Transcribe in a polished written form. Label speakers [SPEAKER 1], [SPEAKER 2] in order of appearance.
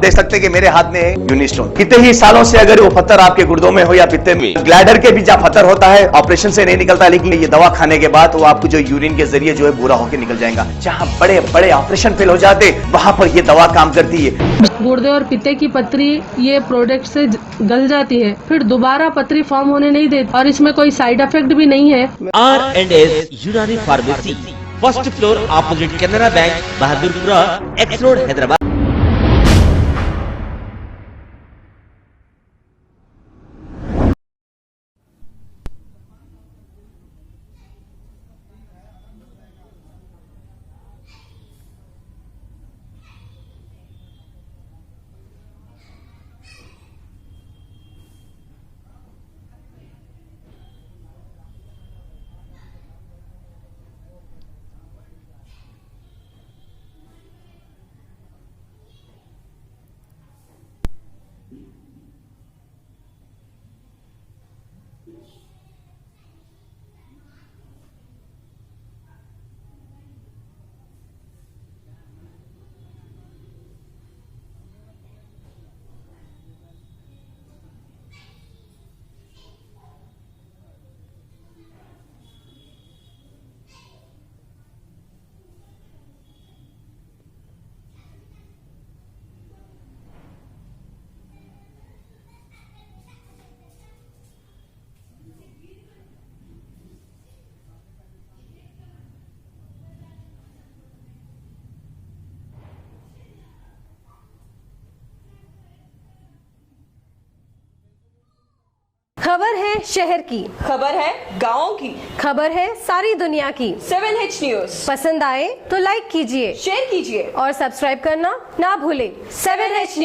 [SPEAKER 1] देख सकते हैं कि मेरे हाथ में है यूनिस्टोन। कितने ही सालों से अगर वो पत्थर आपके गुर्दों में हो या पित्ते में, ग्लैडर के भी जहाँ पत्थर होता है ऑपरेशन से नहीं निकलता, लेकिन ये दवा खाने के बाद वो आपको जो यूरिन के जरिए जो है पूरा होकर निकल जाएगा। जहाँ बड़े बड़े ऑपरेशन फेल हो जाते वहां पर ये दवा काम करती है।
[SPEAKER 2] गुर्दे और पित्ते की पथरी ये प्रोडक्ट से गल जाती है, फिर दोबारा पथरी फॉर्म होने नहीं देती और इसमें कोई साइड इफेक्ट भी नहीं है।
[SPEAKER 3] R&S Unani pharmacy, first floor opposite Canara bank, Bahadurpura, X road, Hyderabad.
[SPEAKER 4] खबर है शहर की,
[SPEAKER 5] खबर है गाँव की,
[SPEAKER 4] खबर है सारी दुनिया की।
[SPEAKER 5] 7H न्यूज
[SPEAKER 4] पसंद आए तो लाइक कीजिए,
[SPEAKER 5] शेयर कीजिए
[SPEAKER 4] और सब्सक्राइब करना ना भूलें।
[SPEAKER 5] 7H news.